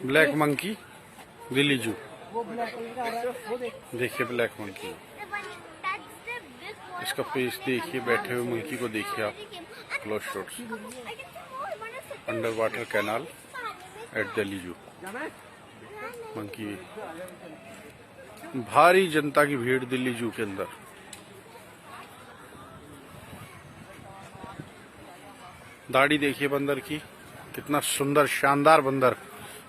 Black monkey, Delhi जू। देखिए black monkey, इसका फेस देखिए, बैठे हुए मंकी को देखिए आप close shot. Under water canal at Delhi zoo. Monkey, भारी जनता की भीड़ दिल्ली जू के अंदर। दाढ़ी देखिए बंदर की, कितना सुंदर शानदार बंदर,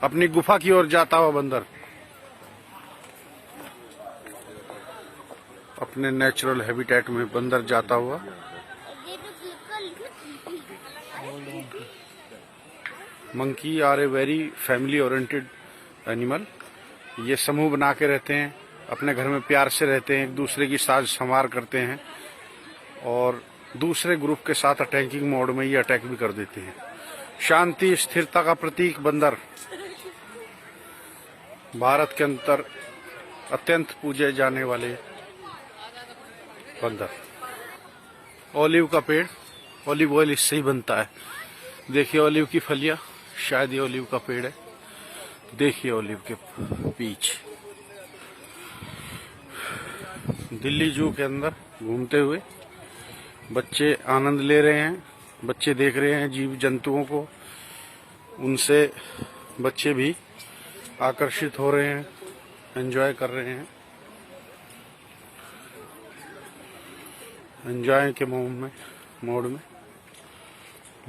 अपनी गुफा की ओर जाता हुआ बंदर, अपने नेचुरल हैबिटेट में बंदर जाता हुआ। Monkey are a very family oriented animal. ये समूह बना के रहते हैं, अपने घर में प्यार से रहते हैं, एक दूसरे की साज संवार करते हैं और दूसरे ग्रुप के साथ अटैकिंग मोड में ये अटैक भी कर देते हैं। शांति स्थिरता का प्रतीक बंदर, भारत के अंदर अत्यंत पूजे जाने वाले बंदर। ऑलिव का पेड़, ऑलिव ऑयल इससे ही बनता है। देखिए ऑलिव की फलियां, शायद ये ऑलिव का पेड़ है। देखिए ऑलिव के बीज। दिल्ली जू के अंदर घूमते हुए बच्चे आनंद ले रहे हैं, बच्चे देख रहे हैं जीव जंतुओं को, उनसे बच्चे भी आकर्षित हो रहे हैं, एंजॉय कर रहे हैं। एंजॉय के मोड में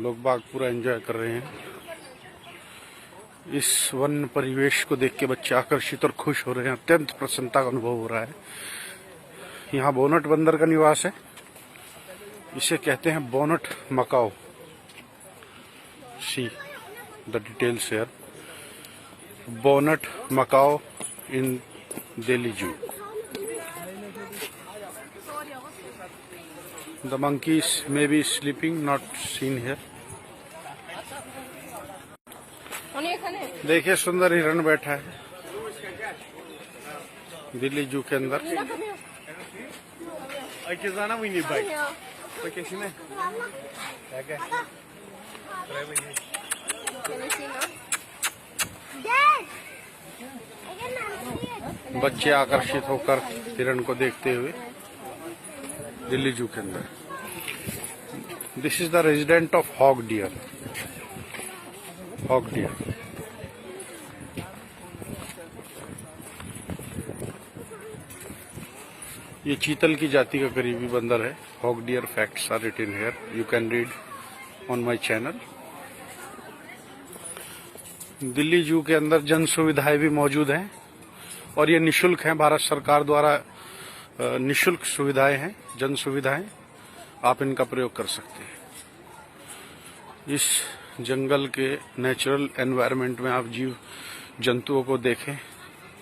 लोग बाग पूरा एंजॉय कर रहे हैं। इस वन परिवेश को देख के बच्चे आकर्षित और खुश हो रहे हैं, अत्यंत प्रसन्नता का अनुभव हो रहा है। यहाँ बोनट बंदर का निवास है, इसे कहते हैं bonnet macaque. See the details here, bonnet macaque in Delhi zoo. The monkeys may be sleeping, not seen here. देखिए सुंदर हिरण बैठा है दिल्ली जू के अंदर। बच्चे आकर्षित होकर हिरण को देखते हुए दिल्ली जू के अंदर। This is the resident of hog deer. Hog deer, ये चीतल की जाति का करीबी बंदर है। Hog deer facts are written here, you can read on my channel. Delhi zoo के अंदर जन सुविधाएं भी मौजूद हैं और ये निशुल्क हैं, भारत सरकार द्वारा निशुल्क सुविधाएं हैं, जन सुविधाएं, आप इनका प्रयोग कर सकते हैं। इस जंगल के नेचुरल एनवायरनमेंट में आप जीव जंतुओं को देखें,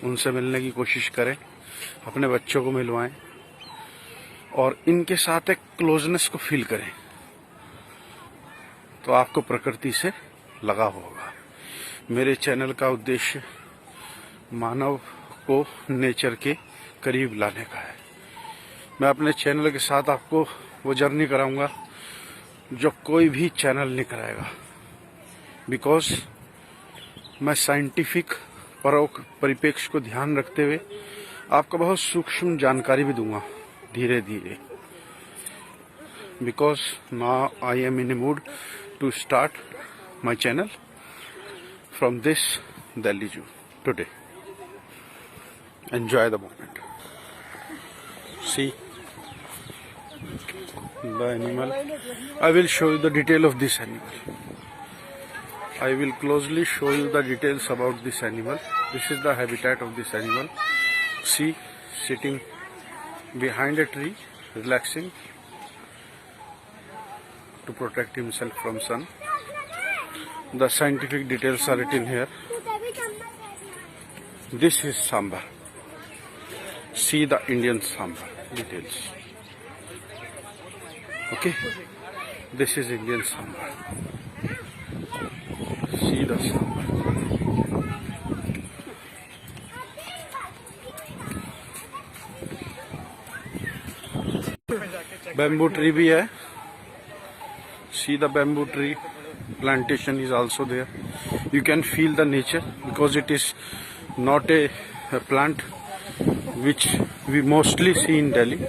उनसे मिलने की कोशिश करें, अपने बच्चों को मिलवाएं और इनके साथ एक क्लोजनेस को फील करें, तो आपको प्रकृति से लगाव होगा। मेरे चैनल का उद्देश्य मानव को नेचर के करीब लाने का है। मैं अपने चैनल के साथ आपको वो जर्नी कराऊंगा जो कोई भी चैनल नहीं कराएगा, बिकॉज मैं साइंटिफिक परिप्रेक्ष्य को ध्यान रखते हुए आपको बहुत सूक्ष्म जानकारी भी दूंगा धीरे धीरे। Because now I am in a mood to start my channel from this Delhi zoo today. Enjoy the moment. See the animal. I will show you the detail of this animal. I will closely show you the details about this animal. This is the habitat of this animal. See, sitting behind a tree, relaxing to protect himself from sun. The scientific details are written here. This is Samba. See the Indian Samba details. Okay, this is Indian Samba. See the Samba. Bamboo tree भी है. See the bamboo tree plantation is also there. You can feel the nature because it is not a plant which we mostly see in Delhi,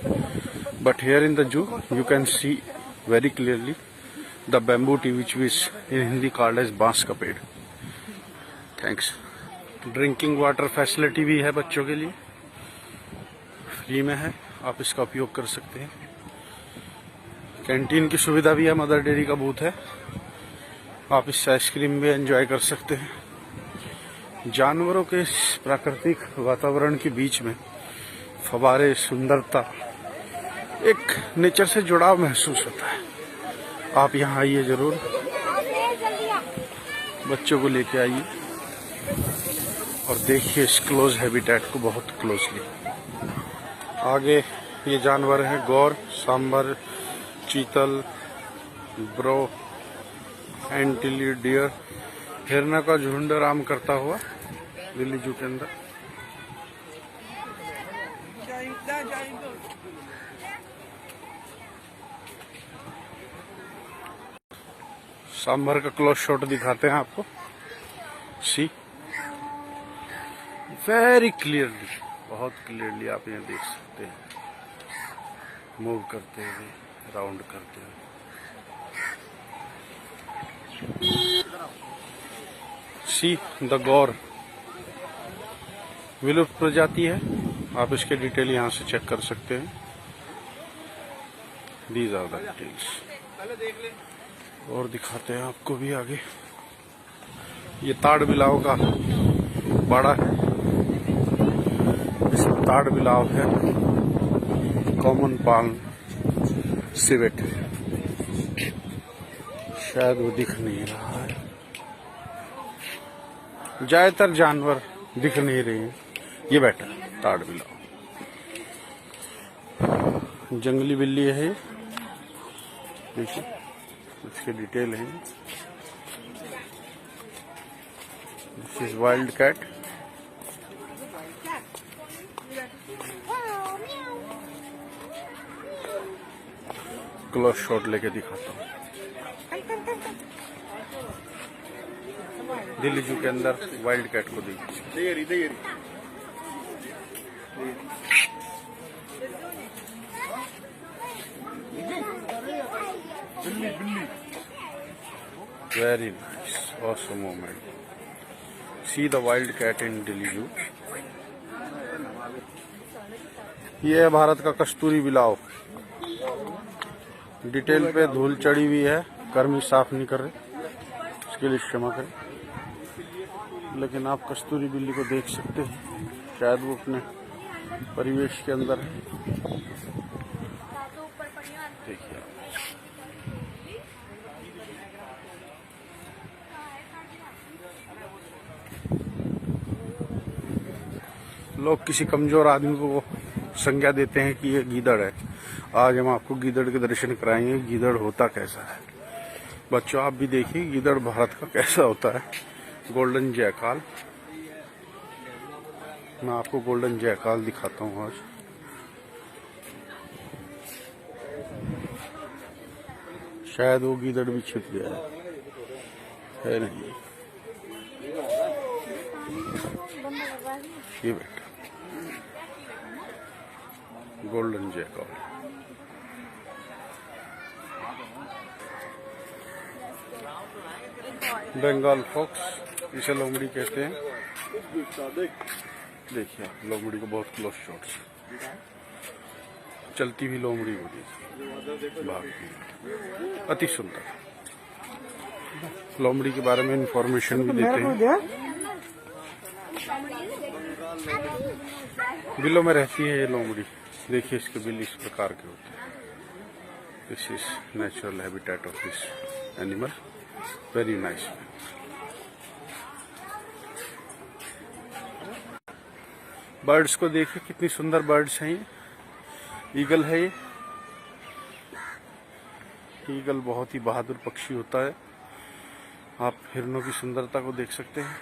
but here in the zoo you can see very clearly the bamboo tree, which is in Hindi called as बांस का पेड़. Thanks. Drinking water facility भी है बच्चों के लिए, free में है, आप इसका उपयोग कर सकते हैं. कैंटीन की सुविधा भी है, मदर डेयरी का बूथ है, आप इससे आइसक्रीम भी एंजॉय कर सकते हैं. जानवरों के इस प्राकृतिक वातावरण के बीच में फव्वारे, सुंदरता, एक नेचर से जुड़ाव महसूस होता है. आप यहाँ आइए जरूर, बच्चों को लेके आइए और देखिए इस क्लोज हैबिटेट को बहुत क्लोजली. आगे ये जानवर हैं गौर, सांबर, चीतल, ब्रो, एंटीली, डियर. हिरना का झुंड आराम करता हुआ दिल्ली जू के अंदर. सांबर का क्लोज शॉट दिखाते हैं आपको. सी वेरी क्लियरली, बहुत क्लियरली आप यहाँ देख सकते हैं, मूव करते हुए, राउंड करते हुए. सी द गौर विलुप्त प्रजाति है, आप इसके डिटेल यहाँ से चेक कर सकते हैं. These are the details. और दिखाते हैं आपको भी आगे. ये ताड़ बिलाव का बाड़ा है, इसमें ताड़ बिलाव है, कॉमन पाल्म, सिवेट. शायद वो दिख नहीं रहा है, ज्यादातर जानवर दिख नहीं रहे हैं. ये बैठा ताड़ बिलाव, जंगली बिल्ली है. देखिए इसके डिटेल है. This is wild cat. Close shot लेके दिखाता हूँ. दिल्ली जू के अंदर वाइल्ड कैट को देखिए. Very nice, awesome moment. See the wild cat in Delhi Zoo. ये है भारत का कस्तूरी बिलाव. डिटेल पे धूल चढ़ी हुई है, कर्मी साफ नहीं कर रहे, इसके लिए क्षमा करें. लेकिन आप कस्तूरी बिल्ली को देख सकते हैं, शायद वो अपने परिवेश के अंदर है. देखिए लोग किसी कमजोर आदमी को संज्ञा देते हैं कि ये गीदड़ है. आज हम आपको गीदड़ के दर्शन कराएंगे, गीदड़ होता कैसा है. बच्चों आप भी देखिए गीदड़ भारत का कैसा होता है. गोल्डन जयकाल, मैं आपको गोल्डन जयकाल दिखाता हूँ आज. शायद वो गीदड़ भी छिप गया है नहीं. ये बेटा गोल्डन जयकाल. बंगाल फॉक्स, इसे लोमड़ी कहते हैं. देखिए लोमड़ी को बहुत क्लोज शॉट्स. चलती हुई लोमड़ी को देखिए, भागती, अति सुंदर. लोमड़ी के बारे में इंफॉर्मेशन भी देते हैं. बिलों में रहती है ये लोमड़ी. देखिए इसके बिल इस प्रकार के होते हैं. This is natural habitat of this animal. Very nice. Birds को देखिए कितनी सुंदर बर्ड्स हैं. ये ईगल है. ये ईगल बहुत ही बहादुर पक्षी होता है. आप हिरणों की सुंदरता को देख सकते हैं.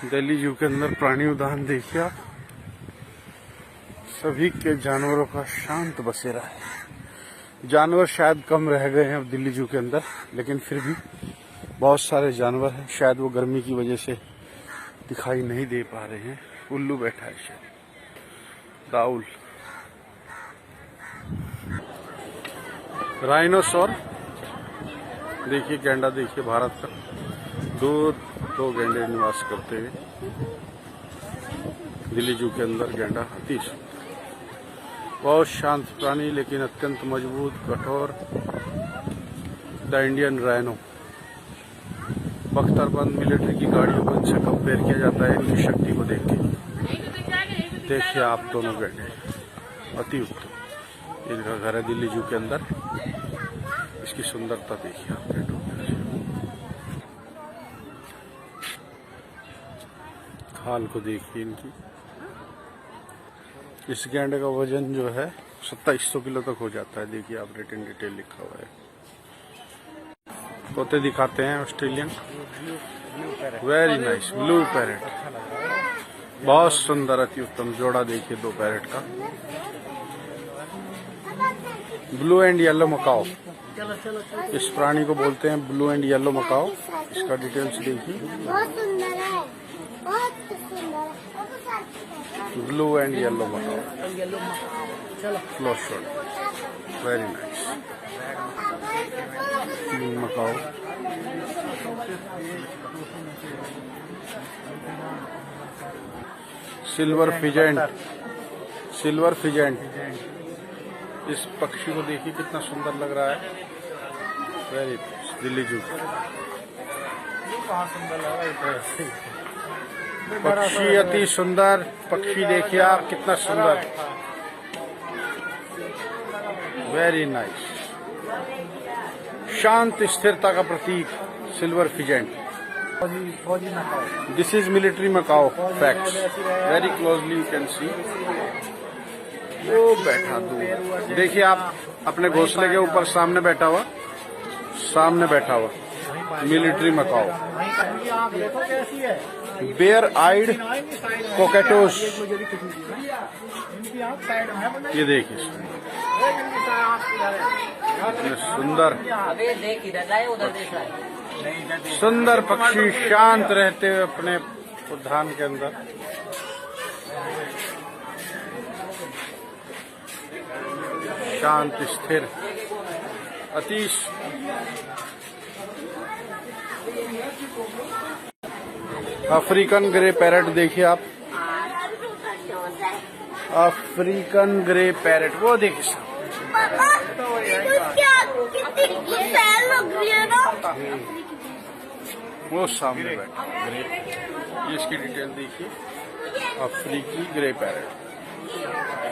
दिल्ली जू के अंदर प्राणी उद्यान देखिए आप. सभी के जानवरों का शांत बसेरा है. जानवर शायद कम रह गए हैं अब दिल्ली जू के अंदर, लेकिन फिर भी बहुत सारे जानवर हैं। शायद वो गर्मी की वजह से दिखाई नहीं दे पा रहे हैं। उल्लू बैठा है शायद, दाउल, राइनोसोर देखिए, गैंडा देखिए भारत का। दो गैंडे निवास करते हुए दिल्ली जू के अंदर गैंडा अति बहुत शांत प्राणी लेकिन अत्यंत मजबूत कठोर। द इंडियन राइनो बख्तरबंद मिलिट्री की गाड़ियों को इनसे कंपेयर किया जाता है इनकी शक्ति को देख के। देखिए आप दोनों गैंडे अति उत्तम। इनका घर है दिल्ली जू के अंदर। इसकी सुंदरता देखिए आप गैंडों की। खाल को देखिए इनकी। इस गैंडे का वजन जो है 2700 किलो तक हो जाता है। देखिए आप, रेट इन डिटेल लिखा हुआ है। तोते दिखाते हैं Australian, very nice, blue parrot, बहुत सुंदर अति उत्तम जोड़ा। देखिए दो पैरेट का, ब्लू एंड येलो मकाओ। इस प्राणी को बोलते हैं ब्लू एंड येलो मकाओ। इसका डिटेल्स देखिए, blue and yellow macaw, flow shot, very nice macaw. Silver pheasant, silver pheasant. इस पक्षी को देखिए कितना सुंदर लग रहा है। वेरी दिल्ली जू पक्षी अति सुंदर पक्षी। देखिए आप कितना सुंदर, वेरी नाइस, शांत स्थिरता का प्रतीक silver pheasant. This is military macaque facts, very closely you can see. वो बैठा दूर, देखिए आप अपने घोंसले के ऊपर सामने बैठा हुआ, सामने बैठा हुआ मिलिट्री मकाओ। बेयर आइड कोकेटोस, ये देखिए सुंदर सुंदर पक्षी, शांत रहते हुए अपने उद्यान के अंदर। शांत स्थिर अति। अफ्रीकन ग्रे पैरेट देखिए आप, अफ्रीकन ग्रे पैरेट, वो देखिए वो सामने बैठा ग्रे। ये इसकी डिटेल देखिए, अफ्रीकी ग्रे पैरेट,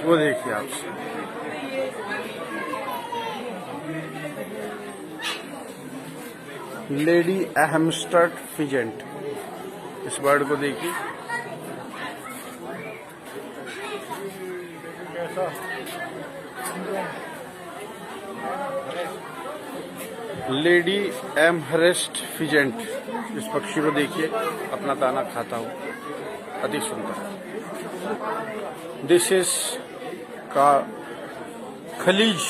वो देखिए आप। लेडी हैमस्टर्ड फिजेंट, इस बर्ड को देखिए, लेडी एमहरेस्ट फिजेंट। इस पक्षी को देखिए अपना दाना खाता हुआ, अति सुंदर। दिस इज का खलीज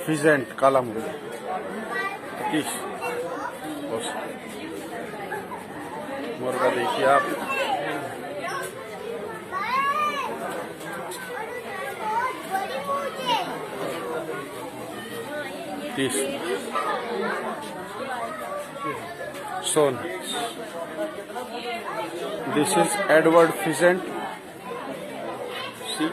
फिजेंट, काला मुर्गा, अति मुर्गा देखिए आप। सोन, this is Edward pheasant, see.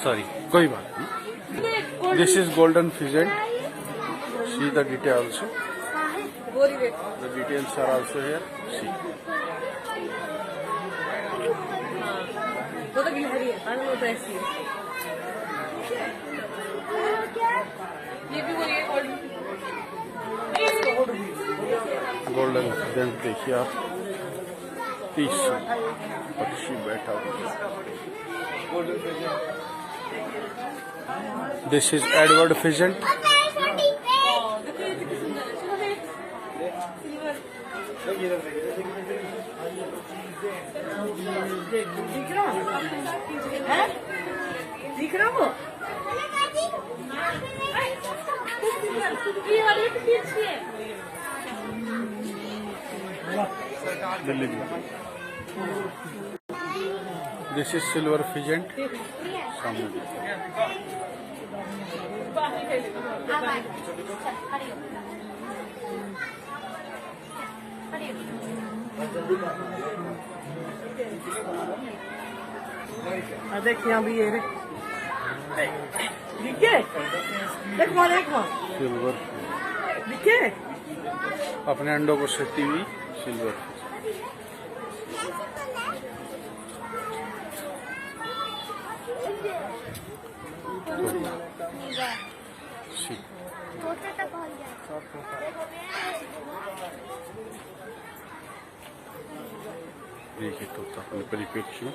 Sorry, कोई बात नहीं। This is golden pheasant. See the detail also. The details are also here. See. Golden pheasant देखिए आप। पक्षी बैठा हुआ। This is Edward pheasant. दिख रहा वो दिस इज सिल्वर फिजेंट। सामने देख यहाँ भी ये दिखे देख वहाँ देख वहाँ सिल्वर दिखे अपने अंडों को सेती हुई सिल्वर। देखिए तोता अपने परिप्रेक्ष्य में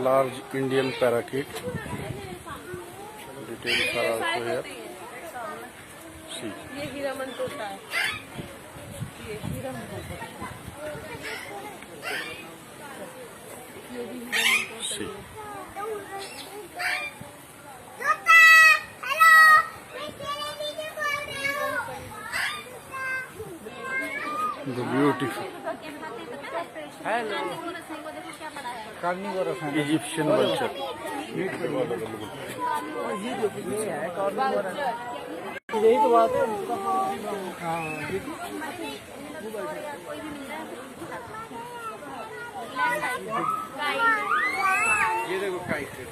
लार्ज इंडियन पैराकीट। डिटेल सारा है। ये हीरामन तोता है। ये हीरामन तोता The beautiful Egyptian vulture. यही तो बात है। हाँ ये देखो काइट है।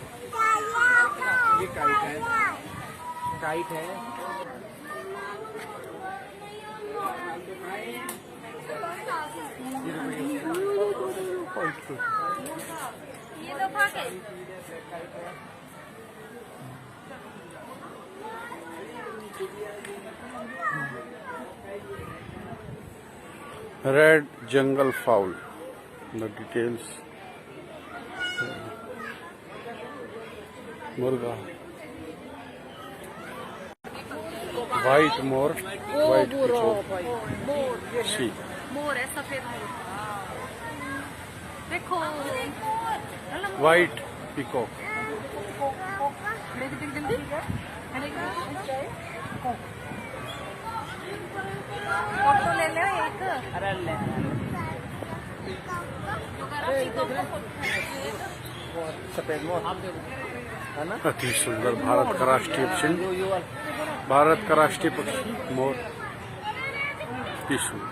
ये काइट है। काइट है। ये तो खा के Red jungle fowl. The details. मुर्गा। White मोर। White peacock. सी। मोर है सफेद मोर। देखो White peacock. फोटो ले ले एक। अरे ले सफेद मोर है ना। अति सुंदर भारत का राष्ट्रीय चिन्ह। भारत का राष्ट्रीय पक्षी मोर। अति सुंदर।